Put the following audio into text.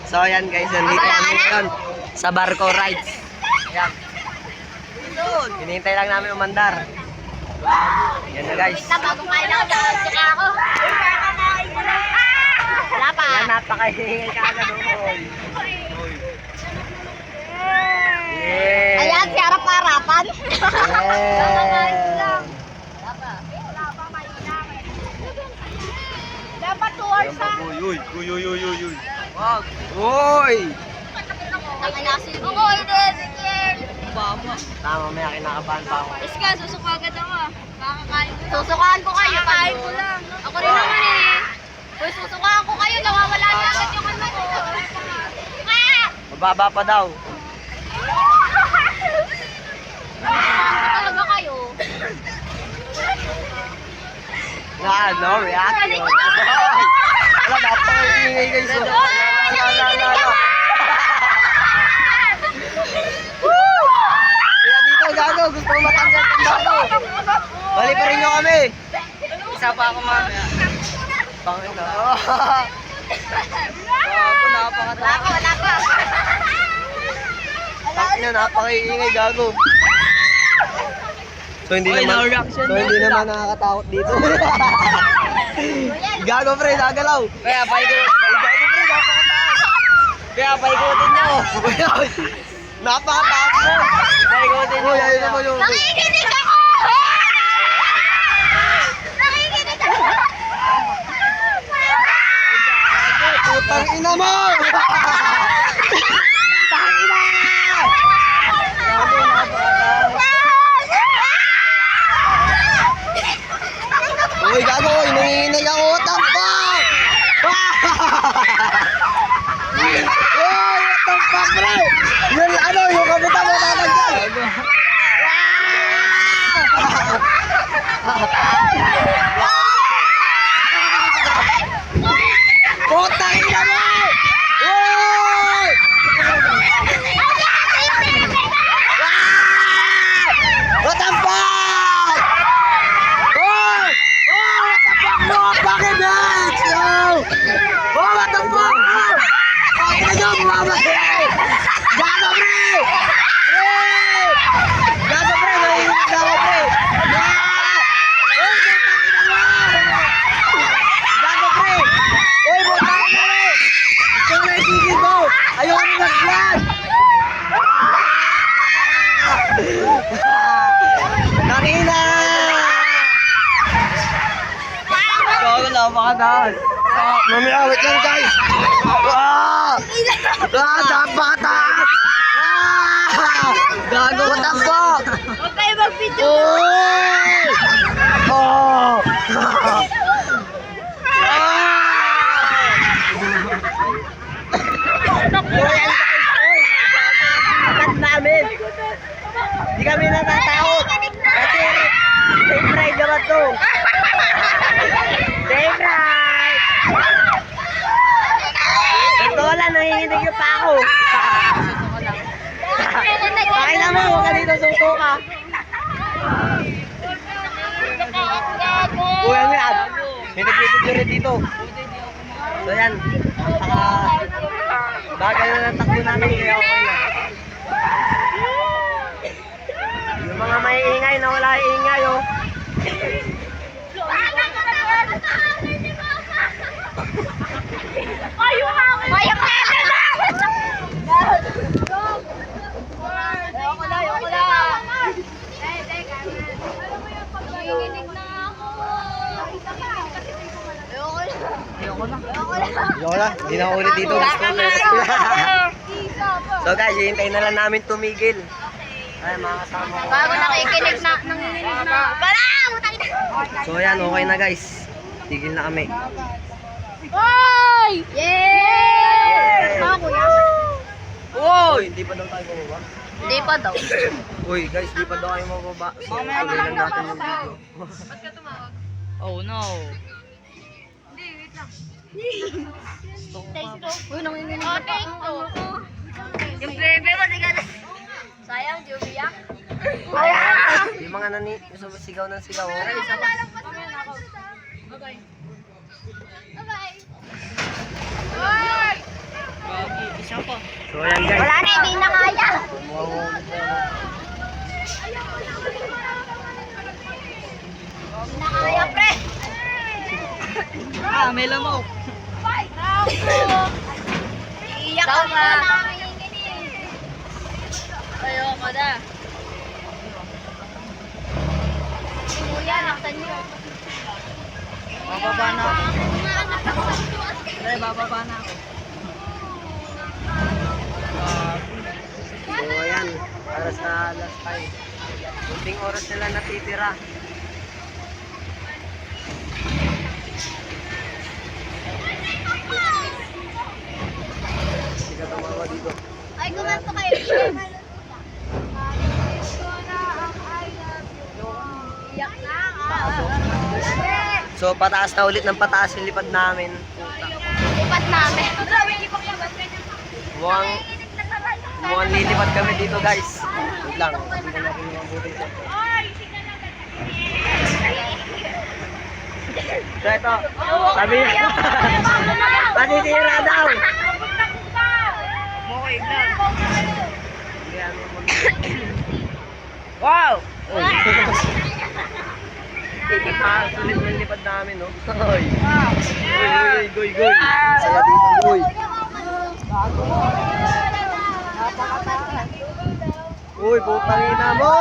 So ayan guys, nandito kami ngayon sa Barco Rides. Ayan. Hinihintay lang namin umandar. Yan na guys. Bago kain ako, suka ako. Wala pa. Yan, napakahingay ka agad. Yeah. Ayan, si harap-harapan. Yeah. Dapat towards ha. Uy. Wag. Uy. Ako, hindi. Sige. Tama, may kinakabahan pa ako. Iska, susuka agad ako ah. Kakakain ko. Susukaan ko kayo. Kakakain ko lang. Ako rin naman eh. Uy, susukaan ko kayo. Nawawala na agad yung ano ko. Mababa pa daw. Talaga kayo. No reaction. Wala, napakahingay guys. Kaya dito gago, gusto mo matanggal ng bago. Bali pa rin nyo kami. Isa pa ako mamaya. Pangin na. Gago, napakatawa. Wala pa. Pangin na, napakaingay gago. So hindi naman nakakatakot dito. Gago pre, nagalaw. Kaya paikutin. Gago pre, napakataas. Kaya paikutin nyo. Napakataas mo. Paikutin nyo. Ayun naman yung... Nakikinig ako! Nakikinig ako! Putang ina mo! Putang ina! Gago, napakataas. Uy, gago, nanginginig ako. What the fuck? Uy, what the fuck, bro? Yun, ano, yung kabuta mo tatanggal. Putang ina mo! Uy! What the fuck? Uy! What the fuck mo? Bakit bitch? Oh, what the fuck? Ay, na bumamatay! Gago, pre! Gago, pre! Nanginginig ako, pre! Uy, putang ina mo! Gago, pre! Uy, putang ina mo! Ito na itigil ko! Ayaw kami nag-vlog! Nakina! Gago, napakataas! Mamaya, wait lang guys! Napakataas! Gago, what the fuck? Huwag kayo mag-video. Uy! Oh! Nakat namin! Hindi kami natatakot! Kasi safe ride naman to! Safe ride! Ito wala, nanginginig yung pa ako! Bakit naman, huwag ka dito suto ka! Uy, ano yan? May nag-video rin dito! So yan, bagay na ng takbo namin kaya okay na. Yung mga may ingay na wala ingay oh. Ayoko na. Nanginginig na ako. Ayoko na, hindi na ako ulit dito. Gusto ko na. So guys, hihintayin na lang namin tumigil. Ay, mga kasama ko. Bago nakikinig na, nanginginig na. So yan, okay na guys. Tigil na kami. Hoy! Yay! Mga kuya. Uy! Hindi pa daw tayo mababa. Hindi pa daw. Uy guys, hindi pa daw kayo mababa. So, tuloy lang natin yung video. Oh no. Uy, nanginginig na pa ang ano ko. Yung bebe mo, di ka na. Sayang, di umiyak. Yung mga sigaw ng sigaw. Oh. Bye-bye. Bye! So ayan guys. Wala na, hindi na kaya. Hindi na kaya, pre. Ah, may lamok. Iiyak ka na nanginginig. Ayoko na. Kuya, naksan niyo. Bababa na ako. Pre, bababa na ako. So ayan, para sa last time. Kunting oras nila natitira. Hindi ka tumawa dito. Ay, kumanto kayo. Iyak na. So pataas na ulit ng pataas yung lipad namin. Lipat namin. Mukhang lilipad kami dito guys. Wait lang, hindi ko natin mabutin ito. So ito, sabi niya, patitira daw. Mukha lang. Hindi, ano mo. Wow! Sulit ng lipad namin, no? Oy. Goy, goy. Saya dito, goy. Uy, putang ina mo!